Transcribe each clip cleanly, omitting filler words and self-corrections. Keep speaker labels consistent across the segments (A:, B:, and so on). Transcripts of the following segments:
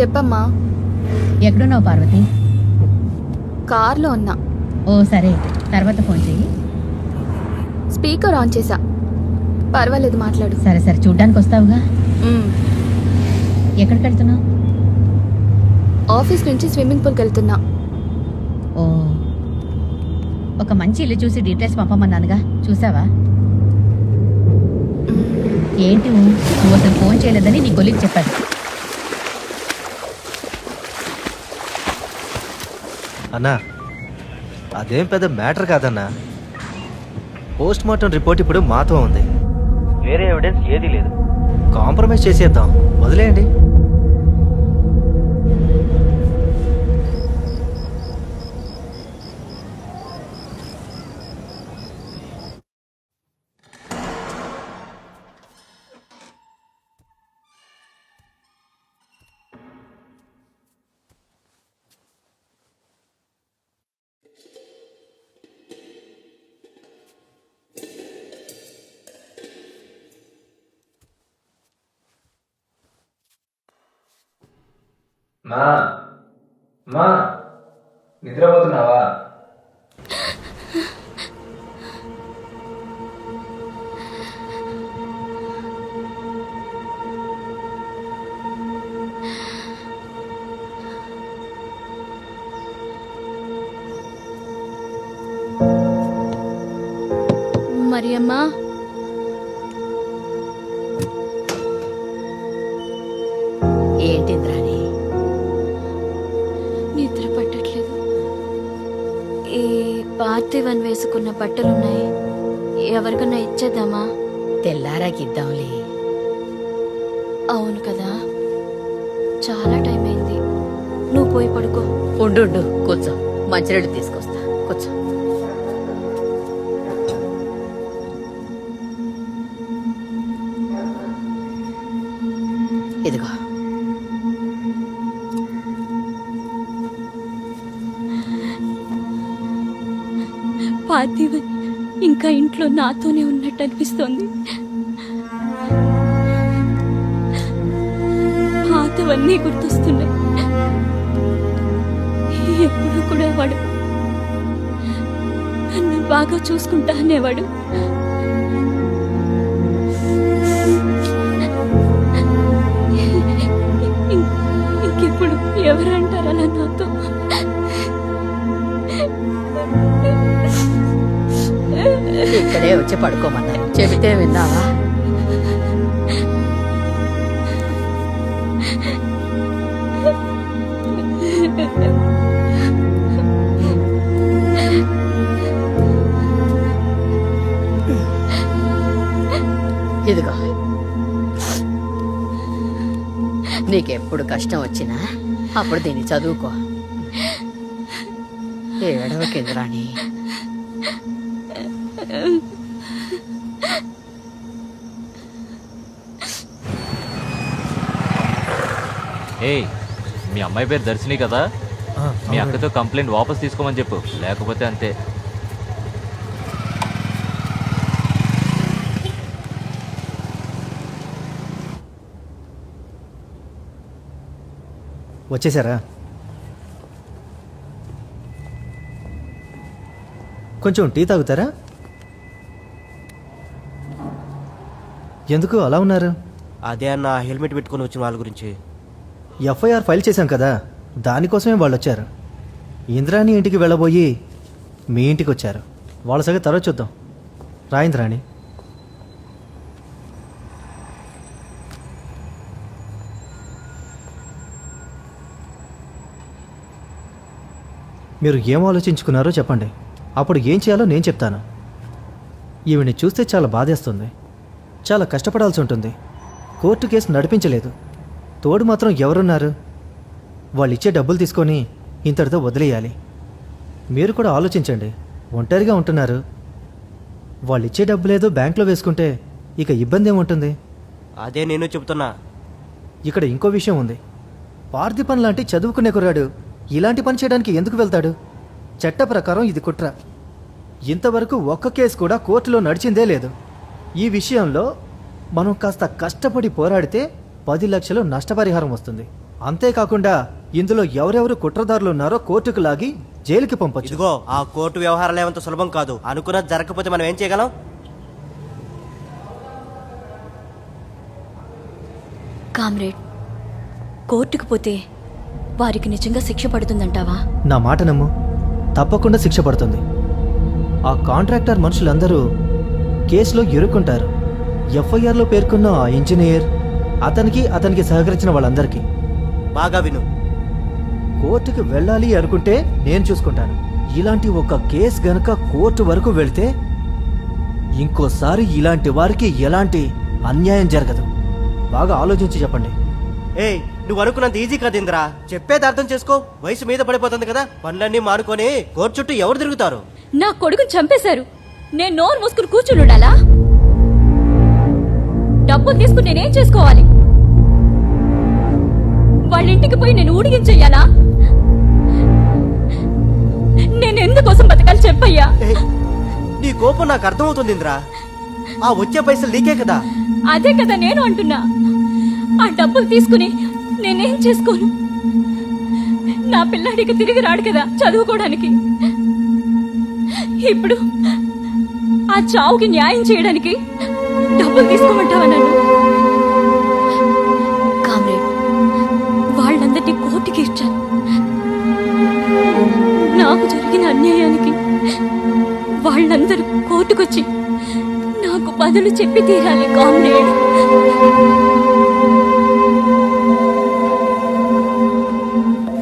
A: చెప్పమ్మా.
B: ఎక్కడున్నావు పార్వతి?
A: కార్లో ఉన్నా.
B: ఓ సరే, తర్వాత ఫోన్ చెయ్యి.
A: స్పీకర్ ఆన్ చేసా. పర్వాలేదు, మాట్లాడు.
B: సరే సరే, చూడ్డానికి వస్తావుగా.
A: మ్,
B: ఎక్కడికి వెళ్తున్నావు?
A: ఆఫీస్ నుంచి స్విమ్మింగ్ పూల్కి వెళ్తున్నా.
B: ఓ, ఒక మంచి ఇల్లు చూసి డీటెయిల్స్ పంపమన్నానుగా, చూసావా? ఏంటి నువ్వు అసలు ఫోన్ చేయలేదని నీ కొలీగ్ చెప్పాడు.
C: అన్నా, అదేం పెద్ద మ్యాటర్ కాదన్నా. పోస్ట్ మార్టం రిపోర్ట్ ఇప్పుడు మాతో ఉంది. వేరే ఎవిడెన్స్ ఏదీ లేదు. కాంప్రమైజ్ చేసేద్దాం, వదిలేయండి.
D: మా మా నిద్రపోతున్నావా?
A: మరి అమ్మా,
B: ఏంటి ఇంద్రాణి?
A: నిద్ర పట్టట్లేదు. ఈ పార్థివన్ వేసుకున్న బట్టలున్నాయి, ఎవరికన్నా ఇచ్చేద్దామా?
B: తెల్లారాకిద్దాంలే.
A: అవును కదా, చాలా టైం అయింది. నువ్వు పోయి పడుకో.
B: ఉండు కూర్చో, మంచినీళ్ళు తీసుకొస్తా, కూర్చో. ఇదిగో.
A: పార్థివన్ ఇంకా ఇంట్లో నాతోనే ఉన్నట్టు అనిపిస్తోంది. పాతవన్నీ గుర్తొస్తున్నాయి. ఎప్పుడు కూడా వాడు నన్ను బాగా చూసుకుంటా అనేవాడు. ఇంకెప్పుడు ఎవరంటారు అలా నాతో?
B: ఇక్కడే వచ్చి పడుకోమన్నాను, చెబితే విన్నావా? ఇదిగో, నీకెప్పుడు కష్టం వచ్చినా అప్పుడు దీన్ని చదువుకో. ఏడవకింద్రాణి.
E: ఏయ్, మీ అమ్మాయి పేరు దర్శిని కదా? మీ అక్కతో కంప్లైంట్ వాపస్ తీసుకోమని చెప్పు, లేకపోతే అంతే.
C: వచ్చేసారా? కొంచెం టీ తాగుతారా? ఎందుకు అలా ఉన్నారు?
F: అదే అన్న, హెల్మెట్ పెట్టుకొని వచ్చిన వాళ్ళ గురించి.
C: ఎఫ్ఐఆర్ ఫైల్ చేశాం కదా, దానికోసమే వాళ్ళు వచ్చారు. ఇంద్రాణి ఇంటికి వెళ్ళబోయి మీ ఇంటికి వచ్చారు. వాళ్ళ సంగతి తర్వాత చూద్దాం. రా ఇంద్రాణి. మీరు ఏం ఆలోచించుకున్నారో చెప్పండి, అప్పుడు ఏం చేయాలో నేను చెప్తాను. ఈవిని చూస్తే చాలా బాధేస్తుంది. చాలా కష్టపడాల్సి ఉంటుంది. కోర్టు కేసు నడిపించలేదు. తోడు మాత్రం ఎవరున్నారు? వాళ్ళు ఇచ్చే డబ్బులు తీసుకొని ఇంతటితో వదిలేయాలి. మీరు కూడా ఆలోచించండి. ఒంటరిగా ఉంటున్నారు. వాళ్ళు ఇచ్చే డబ్బులేదో బ్యాంక్లో వేసుకుంటే ఇక ఇబ్బంది ఏముంటుంది?
F: అదే నేను చెప్తున్నా.
C: ఇక్కడ ఇంకో విషయం ఉంది. పార్థిపన్ లాంటి చదువుకునే కుర్రాడు ఇలాంటి పని చేయడానికి ఎందుకు వెళ్తాడు? చట్ట ప్రకారం ఇది కుట్ర. ఇంతవరకు ఒక్క కేసు కూడా కోర్టులో నడిచిందే లేదు. ఈ విషయంలో మనం కాస్త కష్టపడి పోరాడితే 10 లక్షలు నష్టపరిహారం వస్తుంది. అంతేకాకుండా ఇందులో ఎవరెవరు కుట్రదారులు ఉన్నారో కోర్టుకు లాగి జైలుకి పంపొచ్చు.
F: ఇదిగో ఆ కోర్టు వ్యవహారాలు ఏమంత సులభం కాదు. అనుకున్నది జరగకపోతే మనం ఏం చేయగలం?
A: కామ్రేడ్, కోర్టుకు పోతే వారికి నిజంగా శిక్ష పడుతుందంటావా?
C: నా మాట నమ్ము, తప్పకుండా శిక్ష పడుతుంది. ఆ కాంట్రాక్టర్ మనుషులందరూ కేసులో ఇరుక్కుంటారు. ఎఫ్ఐఆర్లో పేర్కొన్న ఆ ఇంజనీర్, అతనికి సహకరించిన వాళ్ళందరికీ.
F: బాగా విను.
C: కోర్టుకు వెళ్ళాలి అనుకుంటే నేను చూసుకుంటాను. ఇలాంటి ఒక కేసు గనక కోర్టు వరకు వెళ్తే ఇంకోసారి ఇలాంటి వారికి ఎలాంటి అన్యాయం జరగదు. బాగా ఆలోచించి చెప్పండి.
F: ఏయ్, నువ్వు అనుకున్నంత ఈజీ కాదు ఇంద్రా. చెప్పేది అర్థం చేసుకో. వయసు మీద పడిపోతుంది కదా, పనులన్నీ మానుకొని కోర్టు చుట్టూ ఎవరు తిరుగుతారు?
A: నా కొడుకుని చంపేశారు. నేను నోరు మూసుకుని కూర్చుని ఉండాలా? డబ్బులు తీసుకుని నేనేం చేసుకోవాలి? వాళ్ళ ఇంటికి పోయి నేను ఊడిగించెయ్యాలా? నేను ఎందుకోసం బతకాలి చెప్పయ్యా?
F: ఏయ్, నీ కోపం నాకు అర్థమవుతుంది ఇంద్రా. ఆ వచ్చే పైసలు నీకే కదా.
A: అదే కదా నేను అంటున్నా. ఆ డబ్బులు తీసుకుని నేనేం చేసుకోను? నా పిల్లాడికి తిరిగి రాడు కదా చదువుకోవడానికి. ఇప్పుడు ఆ చావుకి న్యాయం చేయడానికి డబ్బులు తీసుకోమంటావా నన్ను? కామ్రేడ్, వాళ్ళందరినీ కోర్టుకి ఇచ్చాను. నాకు జరిగిన అన్యాయానికి వాళ్ళందరూ కోర్టుకొచ్చి నాకు బదులు చెప్పి తీరాలి కామ్రేడ్.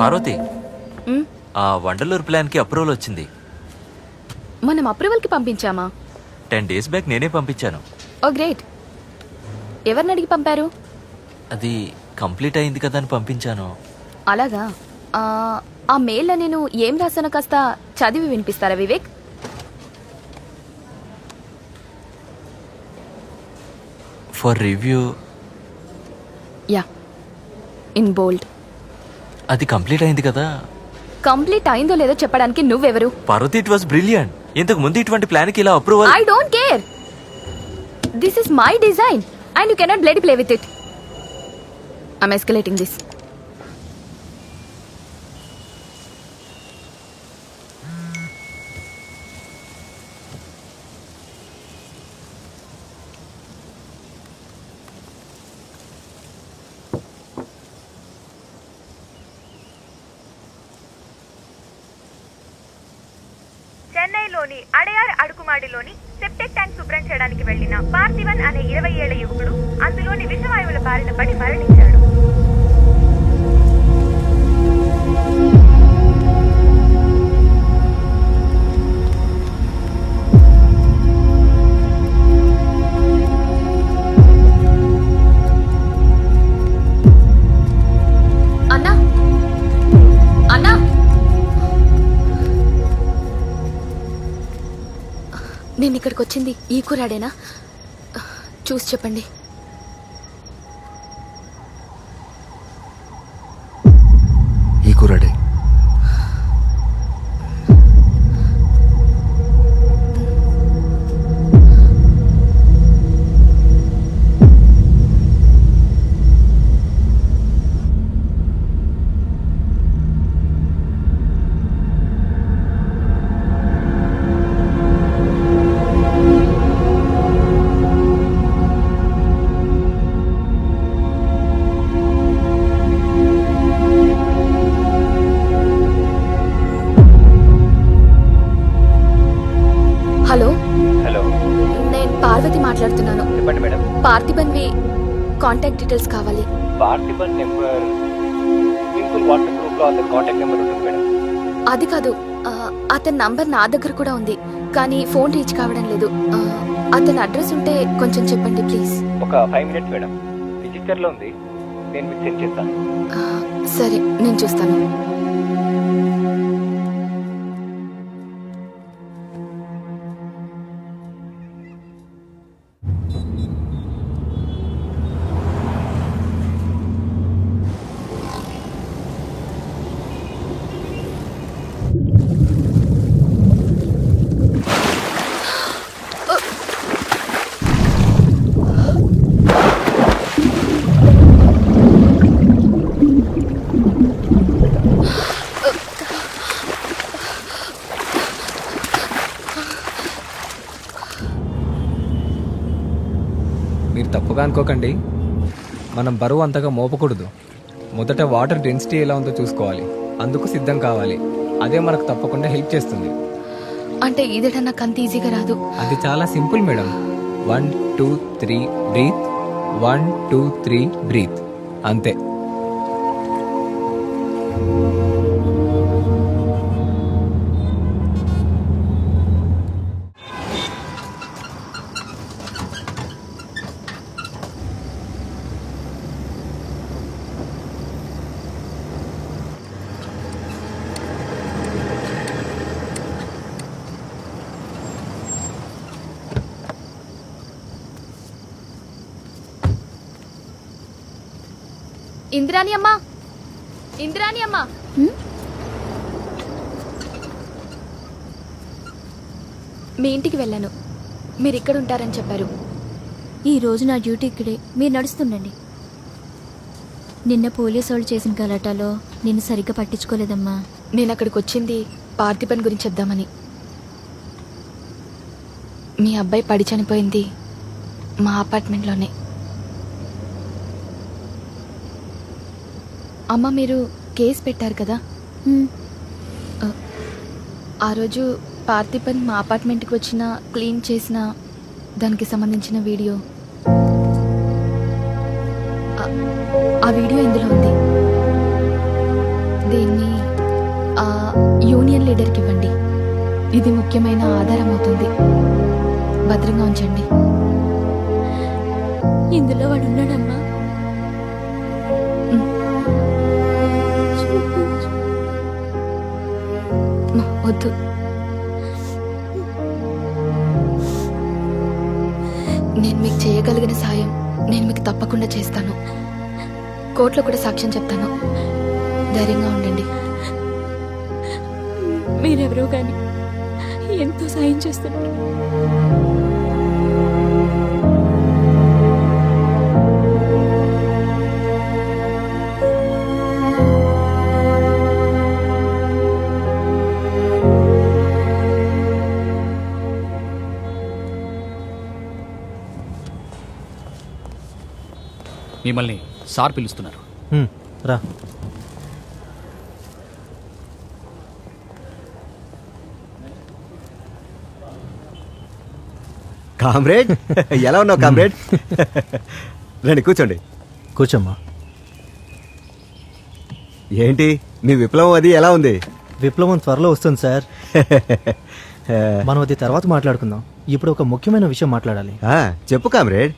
E: పార్వతి, ఆ వండలూరు ప్లాన్ కి అప్రూవల్ వచ్చింది.
B: మనం అప్రూవల్ కి పంపించామా?
E: 10 days బ్యాక్ నేనే పంపించాను.
B: ఓ గ్రేట్. ఎవరిని అడిగి పంపారు?
E: అది కంప్లీట్ అయింది కదా అని పంపించాను.
B: అలాగా. ఆ మెయిల్లో నేను ఏం రాసానో కాస్త చదివి వినిపిస్తారా Vivek?
E: For review.
B: Yeah, in bold.
E: అది కంప్లీట్ అయింది కదా.
B: కంప్లీట్ అయిందో లేదో చెప్పడానికి నువ్వెవరు?
E: Parvathi, it was brilliant. ఇంతకు ముందు ఇటువంటి ప్లాన్ కి ఇలా approval.
B: I don't care. This is my design and you cannot bloody play with it. I'm escalating this.
G: చెన్నైలోని అడయార్ అడుకుమాడిలోని సెప్టిక్ ట్యాంక్ శుభ్రం చేయడానికి వెళ్లిన పార్థివన్ అనే 20 ఏళ్ల యువకుడు అందులోని విషవాయువుల బారిన పడి మరణించాడు.
B: అన్నా, అన్నా, నేను ఇక్కడికి వచ్చింది ఈ కూరాడేనా? చూసి చెప్పండి.
H: ఈ కూరాడే.
B: హలో,
D: హలో,
B: నేను పార్వతి మాట్లాడుతున్నాను.
D: చెప్పండి మేడం.
B: పార్థిబన్వి కాంటాక్ట్ డీటెయిల్స్ కావాలి.
D: Parthiban number simple WhatsApp group లో అతని కాంటాక్ట్ నెంబర్ ఉంటుంది మేడం.
B: అది కాదు, అతని నంబర్ నా దగ్గర కూడా ఉంది, కానీ ఫోన్ రీచ్ కావడం లేదు. అతని అడ్రస్ ఉంటే కొంచెం చెప్పండి ప్లీజ్.
D: ఒక 5 minutes మేడం. రిజిస్టర్ లో ఉంది, నేను మీకు సెండ్ చేస్తాను.
B: సరే, నేను చూస్తాను.
I: మీరు తప్పుగా అనుకోకండి, మనం బరువు అంతగా మోపకూడదు. మొదట వాటర్ డెన్సిటీ ఎలా ఉందో చూసుకోవాలి, అందుకు సిద్ధం కావాలి. అదే మనకు తప్పకుండా హెల్ప్ చేస్తుంది.
B: అంటే ఈదటం నాకు అంత ఈజీగా రాదు.
I: అది చాలా సింపుల్ మేడం. 1 2 3 బ్రీత్, 1 2 3 బ్రీత్, అంతే.
B: ఇంద్రాణి అమ్మా, ఇంద్రాణి అమ్మా. మీ ఇంటికి వెళ్ళాను, మీరు ఇక్కడ ఉంటారని చెప్పారు.
A: ఈ రోజు నా డ్యూటీ ఇక్కడే, మీరు నడుస్తుండండి. నిన్న పోలీసు వాళ్ళు చేసిన గలాటాలో నిన్ను సరిగ్గా పట్టించుకోలేదమ్మా.
B: నేను అక్కడికి వచ్చింది పార్థిపన్ గురించి చెప్దామని. మీ అబ్బాయి పడి చనిపోయింది మా అపార్ట్మెంట్లోనే. అమ్మ, మీరు కేసు పెట్టారు కదా, ఆ రోజు పార్థిపన్ మా అపార్ట్మెంట్కి వచ్చిన క్లీన్ చేసిన దానికి సంబంధించిన వీడియో, ఆ వీడియో ఇందులో ఉంది. దీన్ని ఆ యూనియన్ లీడర్కి ఇవ్వండి, ఇది ముఖ్యమైన ఆధారం అవుతుంది. భద్రంగా ఉంచండి.
A: ఇందులో వాడు ఉన్నాడమ్మా.
B: వద్దు, నేను మీకు చేయగలిగిన సాయం నేను మీకు తప్పకుండా చేస్తాను. కోర్టులో కూడా సాక్ష్యం చెప్తాను. ధైర్యంగా ఉండండి.
A: మీరెవరో కానీ ఎంతో సాయం చేస్తున్నారు.
J: మిమ్మల్ని సార్ పిలుస్తున్నారు.
C: రా.
H: కామ్రేడ్, ఎలా ఉన్నావు కామ్రేడ్? రండి కూర్చోండి.
C: కూర్చోమ్మా.
H: ఏంటి మీ విప్లవం అది ఎలా ఉంది?
C: విప్లవం త్వరలో వస్తుంది సార్. మనం అది తర్వాత మాట్లాడుకుందాం. ఇప్పుడు ఒక ముఖ్యమైన విషయం మాట్లాడాలి.
H: చెప్పు కామ్రేడ్.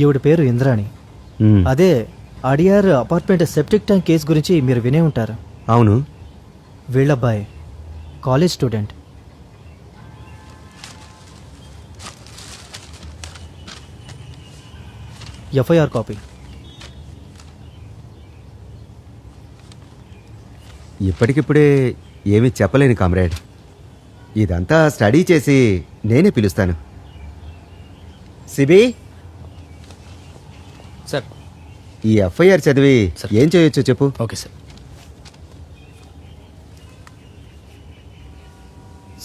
C: ఈవిడ పేరు ఇంద్రాణి. అదే Adyar apartment septic tank case గురించి మీరు వినే ఉంటారు.
H: అవును.
C: వీళ్ళబ్బాయి కాలేజ్ స్టూడెంట్. FIR copy.
H: ఇప్పటికిప్పుడే ఏమీ చెప్పలేను కామ్రేడ్. ఇదంతా స్టడీ చేసి నేనే పిలుస్తాను. సిబి
J: సార్,
H: ఈ ఎఫ్ఐఆర్ చదివి ఏం చేయొచ్చో చెప్పు.
J: Okay sir.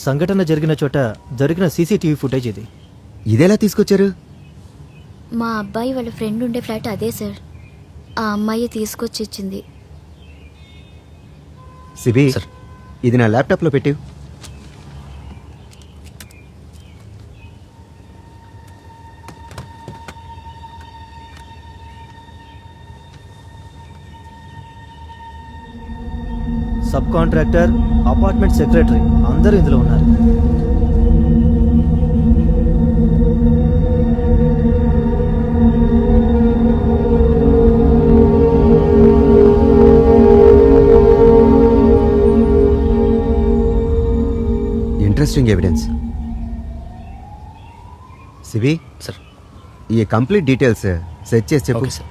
C: సంఘటన జరిగిన చోట దొరికిన సీసీటీవీ ఫుటేజ్ ఇది.
H: ఇదెలా తీసుకొచ్చారు?
A: మా అబ్బాయి వాళ్ళ ఫ్రెండ్ ఉండే ఫ్లాట్ అదే సార్. ఆ అమ్మాయి తీసుకొచ్చి ఇచ్చింది.
H: సిబి, ఇది నా ల్యాప్టాప్లో పెట్టు.
C: సబ్ కాంట్రాక్టర్, అపార్ట్మెంట్ సెక్రటరీ అందరూ ఇందులో ఉన్నారు.
H: Interesting evidence. సిబి
J: సార్,
H: ఈ కంప్లీట్ డీటెయిల్స్ సెట్ చేసి చెప్పు.
J: Okay sir.